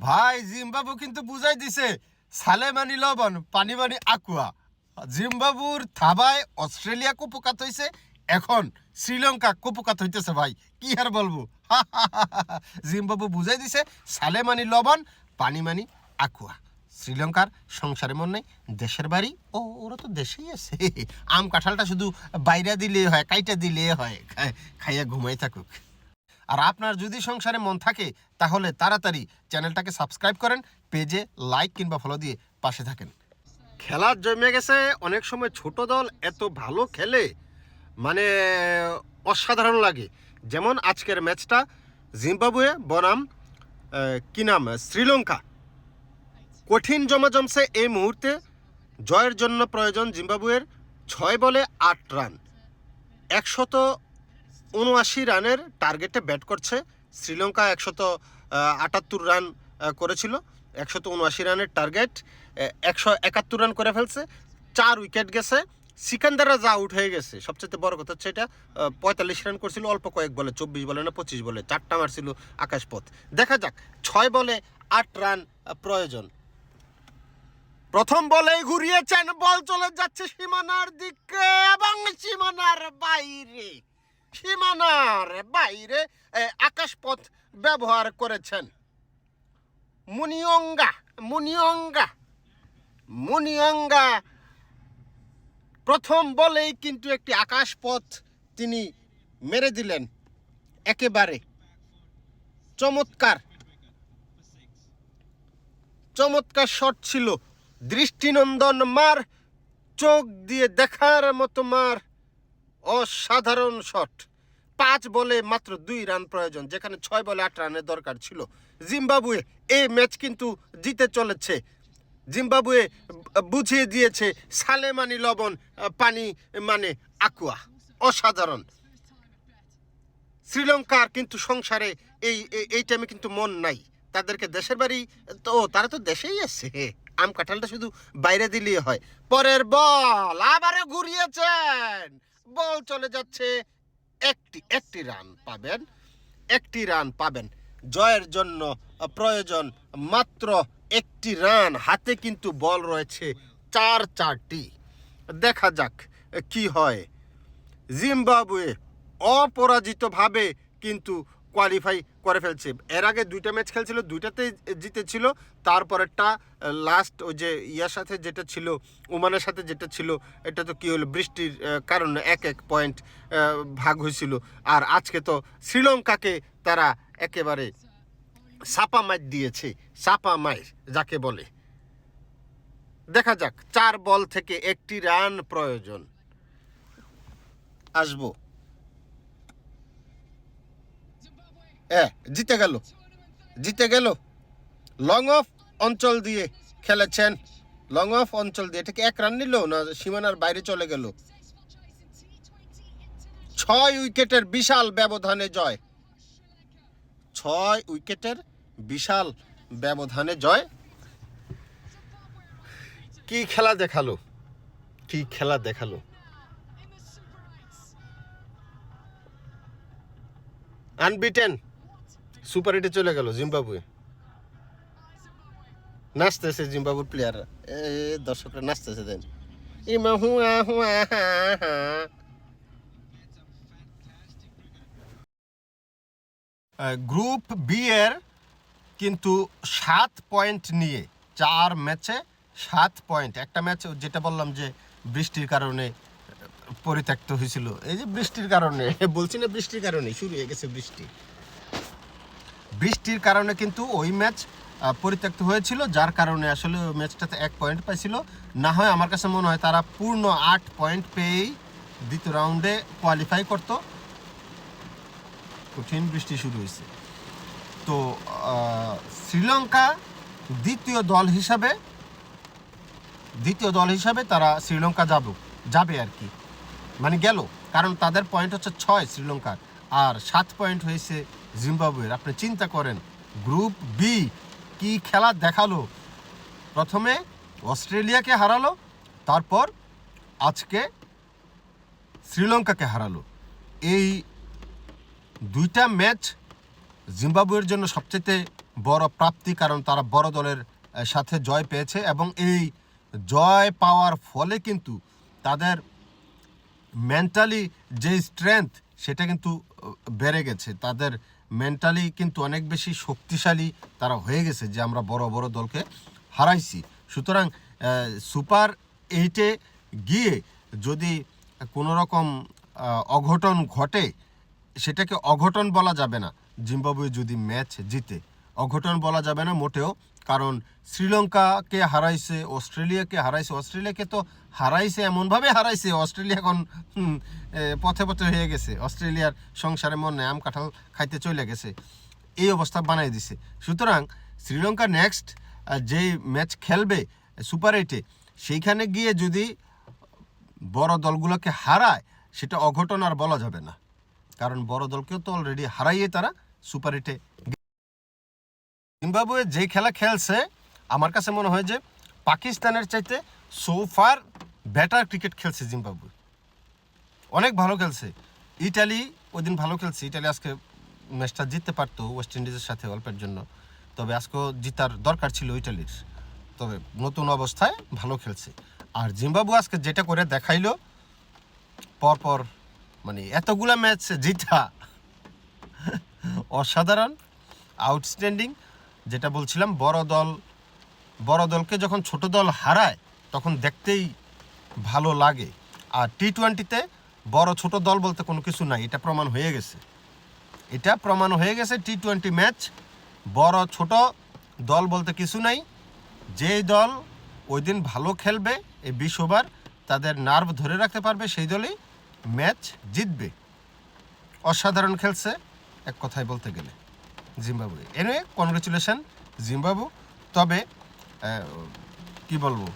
ভাই জিম্বাবু কিন্তু বুঝাই দিছে সালে মানি লবণ পানি মানি আকুয়া। জিম্বাবুর থাবায় অস্ট্রেলিয়া কুপকাত হইছে, এখন শ্রীলঙ্কা কুপকাত হইতেছে। ভাই কি আর বলবো, জিম্বাবু বুঝাই দিছে সালে মানি লবণ পানি মানি আকুয়া। শ্রীলঙ্কার সংসারে মন নেই, দেশের বাড়ি ও ওরা তো দেশেই আছে। আম কাঁঠালটা শুধু বাইরে দিলে হয়, কাইটা দিলে হয়, খাইয়া ঘুমাই থাকুক। আর আপনার যদি সংসারে মন থাকে তাহলে তাড়াতাড়ি চ্যানেলটাকে সাবস্ক্রাইব করেন, পেজে লাইক কিংবা ফলো দিয়ে পাশে থাকেন। খেলা জমে গেছে। অনেক সময় ছোট দল এত ভালো খেলে মানে অসাধারণ লাগে। যেমন আজকের ম্যাচটা জিম্বাবুয়ে বনাম কি নাম শ্রীলঙ্কা, কঠিন জমা জমছে এই মুহূর্তে। জয়ের জন্য প্রয়োজন জিম্বাবুয়ের 6 বলে 8 রান, 179 রানের টার্গেটে ব্যাট করছে শ্রীলঙ্কা। 178 রান করেছিল, 179 রানের টার্গেট, 171 রান করে ফেলছে, 4 উইকেট গেছে। সিকান্দাররা যা আউট হয়ে গেছে, সবচেয়ে বড় কথা হচ্ছে এটা 45 রান করছিল অল্প কয়েক বলে, 24 বলে না 25 বলে, 4টা মারছিল আকাশপথ। দেখা যাক, 6 বলে 8 রান প্রয়োজন। প্রথম বলেই ঘুরিয়েছেন, বল চলে যাচ্ছে সীমানার দিকে এবং সীমানার বাইরে, সীমানার বাইরে আকাশপথ ব্যবহার করেছেন মুনিয়ঙ্গা। প্রথম বলেই কিন্তু একটি আকাশপথ তিনি মেরে দিলেন, একেবারে চমৎকার শট ছিল, দৃষ্টিনন্দন মার, চোখ দিয়ে দেখার মতো মার, অসাধারণ শট। 5 বলে মাত্র 2 রান প্রয়োজন, যেখানে 6 বলে 8 রানের দরকার ছিল। জিম্বাবুয়ে এই ম্যাচ কিন্তু জিতে চলেছে। জিম্বাবুয়ে বুঝিয়ে দিয়েছে সালে মানি লবণ পানি মানে আকুয়া, অসাধারণ। শ্রীলঙ্কার কিন্তু সংসারে এই টাইমে কিন্তু মন নাই, তাদেরকে দেশের বাড়ি তো তারা তো দেশেই আছে, আম কাঁঠালটা শুধু বাইরে দিলেই হয়। পরের বল আবারও ঘুরিয়েছেন, বল চলে যাচ্ছে, একটি রান পাবেন। জয়ের জন্য প্রয়োজন মাত্র 1 রান, হাতে কিন্তু বল রয়েছে 4টি। দেখা যাক কি হয়। জিম্বাবুয়ে অপরাজিতভাবে কিন্তু কোয়ালিফাই করে ফেলছে। এর আগে 2টা ম্যাচ খেলছিল, 2টাতেই জিতেছিল। তারপরেরটা লাস্ট ওই যে ইয়ার সাথে যেটা ছিল, ওমানের সাথে যেটা ছিল, এটা তো কি হলো, বৃষ্টির কারণে 1 পয়েন্ট ভাগ হয়েছিল। আর আজকে তো শ্রীলঙ্কাকে তারা একেবারে ছাপা মাইর দিয়েছে, ছাপা মাইর যাকে বলে। দেখা যাক, 4 বল থেকে 1টি রান প্রয়োজন। আসবো, জিতে গেল। লং অফ অঞ্চল দিয়ে খেলেছেন, লং অফ অঞ্চল দিয়ে। এটাকে 1 রান নিল না সীমানার বাইরে চলে গেল। 6 উইকেটের বিশাল ব্যবধানে জয়, 6 উইকেটের বিশাল ব্যবধানে জয়। কি খেলা দেখালো, আনবিটেন সুপার হিটে চলে গেল জিম্বাবুয়ে। নাচতেছে জিম্বাবুর প্লেয়ার, দর্শকরা নাচতেছে। দেন গ্রুপ বি এর কিন্তু 7 পয়েন্ট নিয়ে 4 ম্যাচে 7 পয়েন্ট। একটা ম্যাচ যেটা বললাম যে বৃষ্টির কারণে পরিত্যক্ত হয়েছিল, এই যে বৃষ্টির কারণে বলছি না, বৃষ্টির কারণে শুরু হয়ে গেছে বৃষ্টির কারণে কিন্তু ওই ম্যাচ পরিত্যক্ত হয়েছিল, যার কারণে আসলে ওই ম্যাচটাতে 1 পয়েন্ট পাইছিল। না হয় আমার কাছে মনে হয় তারা পূর্ণ 8 পয়েন্ট পেয়েই দ্বিতীয় রাউন্ডে কোয়ালিফাই করত। কঠিন বৃষ্টি শুরু হয়েছে তো শ্রীলঙ্কা দ্বিতীয় দল হিসাবে তারা শ্রীলঙ্কা যাবে আর কি, মানে গেল, কারণ তাদের পয়েন্ট হচ্ছে 6 শ্রীলঙ্কার, আর 7 পয়েন্ট হয়েছে জিম্বাবুয়ের। আপনি চিন্তা করেন, গ্রুপ বি কি খেলা দেখালো। প্রথমে অস্ট্রেলিয়াকে হারালো, তারপর আজকে শ্রীলঙ্কাকে হারালো। এই 2টা ম্যাচ জিম্বাবুয়ের জন্য সবচেয়ে বড় প্রাপ্তি, কারণ তারা বড় দলের সাথে জয় পেয়েছে এবং এই জয় পাওয়ার ফলে কিন্তু তাদের মেন্টালি যে স্ট্রেংথ সেটা কিন্তু বেড়ে গেছে, তাদের মেন্টালি কিন্তু অনেক বেশি শক্তিশালী তারা হয়ে গেছে যে আমরা বড় বড় দলকে হারাইছি। সুতরাং সুপার 8-এ গিয়ে যদি কোনো রকম অঘটন ঘটে, সেটাকে অঘটন বলা যাবে না। জিম্বাবুয়ে যদি ম্যাচ জিতে অঘটন বলা যাবে না মোটেও, কারণ শ্রীলঙ্কাকে হারাইছে, অস্ট্রেলিয়াকে তো হারাইছে, এমনভাবে হারাইছে অস্ট্রেলিয়া এখন পথে পথে হয়ে গেছে, অস্ট্রেলিয়ার সংসারে মন নেই, আম কাঁঠাল খাইতে চলে গেছে, এই অবস্থা বানাই দিছে। সুতরাং শ্রীলঙ্কা নেক্সট যেই ম্যাচ খেলবে সুপার 8-এ, সেইখানে গিয়ে যদি বড় দলগুলোকে হারায় সেটা অঘটন আর বলা যাবে না, কারণ বড় দলকেও তো অলরেডি হারাইয়ে তারা সুপার 8-এ। জিম্বাবুয়ে যে খেলা খেলছে আমার কাছে মনে হয় যে পাকিস্তানের চাইতে সোফার বেটার ক্রিকেট খেলছে জিম্বাবুয়ে, অনেক ভালো খেলছে। ইটালি ওই দিন ভালো খেলছে, ইটালি আজকে ম্যাচটা জিততে পারতো ওয়েস্ট ইন্ডিজের সাথে অল্পের জন্য, তবে আজকেও জিতার দরকার ছিল ইটালির, তবে নতুন অবস্থায় ভালো খেলছে। আর জিম্বাবুয়ে আজকে যেটা করে দেখাইলো পরপর, মানে এতগুলা ম্যাচ জিতা অসাধারণ, আউটস্ট্যান্ডিং। যেটা বলছিলাম, বড় দলকে যখন ছোট দল হারায় তখন দেখতেই ভালো লাগে। আর টি-20-তে বড় ছোট দল বলতে কোনো কিছু নাই, এটা প্রমাণ হয়ে গেছে, টি-20 ম্যাচ বড় ছোট দল বলতে কিছু নাই। যেই দল ওই দিন ভালো খেলবে, এই 20 ওভার তাদের নার্ভ ধরে রাখতে পারবে, সেই দলই ম্যাচ জিতবে। অসাধারণ খেলছে এক কথায় বলতে গেলে জিম্বাবুয়ে। এনে কনগ্রেচুলেশন জিম্বাবু। তবে কি বলবো,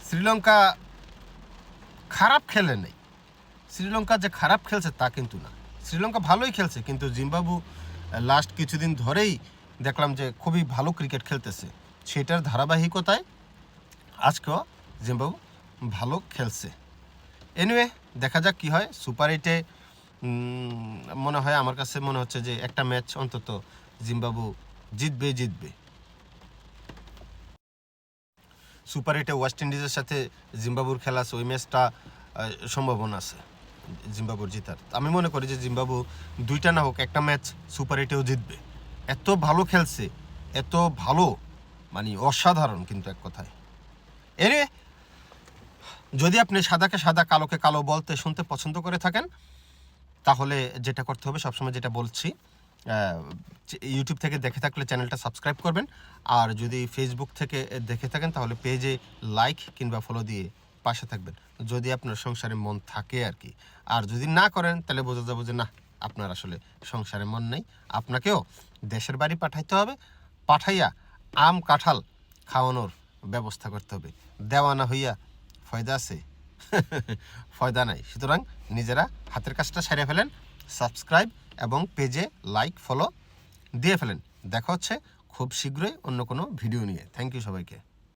শ্রীলঙ্কা খারাপ খেলে নেই, শ্রীলঙ্কা যে খারাপ খেলছে তা কিন্তু না, শ্রীলঙ্কা ভালোই খেলছে, কিন্তু জিম্বাবু লাস্ট কিছুদিন ধরেই দেখলাম যে খুবই ভালো ক্রিকেট খেলতেছে, সেটার ধারাবাহিকতায় আজকেও জিম্বাবু ভালো খেলছে। এনিওয়ে দেখা যাক কী হয় সুপার 8-এ। আমার কাছে মনে হচ্ছে যে একটা ম্যাচ অন্তত জিম্বাবু জিতবে। সুপার 8-এ ওয়েস্ট ইন্ডিজের সাথে জিম্বাবুর খেলা আছে, ওই ম্যাচটা সম্ভাবনা আছে জিম্বাবুর জিতার। আমি মনে করি যে জিম্বাবু 2টা না হোক একটা ম্যাচ সুপার 8-এও জিতবে, এত ভালো খেলছে, এত ভালো, মানে অসাধারণ কিন্তু এক কথায়। এরে যদি আপনি সাদাকে সাদা কালোকে কালো বলতে শুনতে পছন্দ করে থাকেন, তাহলে যেটা করতে হবে সবসময় যেটা বলছি, ইউটিউব থেকে দেখে থাকলে চ্যানেলটা সাবস্ক্রাইব করবেন, আর যদি ফেসবুক থেকে দেখে থাকেন তাহলে পেজে লাইক কিংবা ফলো দিয়ে পাশে থাকবেন, যদি আপনার সংসারে মন থাকে আর কি। আর যদি না করেন তাহলে বোঝা যাবে যে না, আপনার আসলে সংসারে মন নেই, আপনাকেও দেশের বাড়ি পাঠাইতে হবে, পাঠাইয়া আম কাঁঠাল খাওয়ানোর ব্যবস্থা করতে হবে। দেওয়ানা হইয়া ফয়দা আছে? ফয়দা নাই। সুতরাং নিজেরা হাতের কাজটা সেরে ফেলেন, সাবস্ক্রাইব এবং পেজে লাইক ফলো দিয়ে ফেলেন। দেখা হচ্ছে খুব শীঘ্রই অন্য কোনো ভিডিও নিয়ে। থ্যাংক ইউ সবাইকে।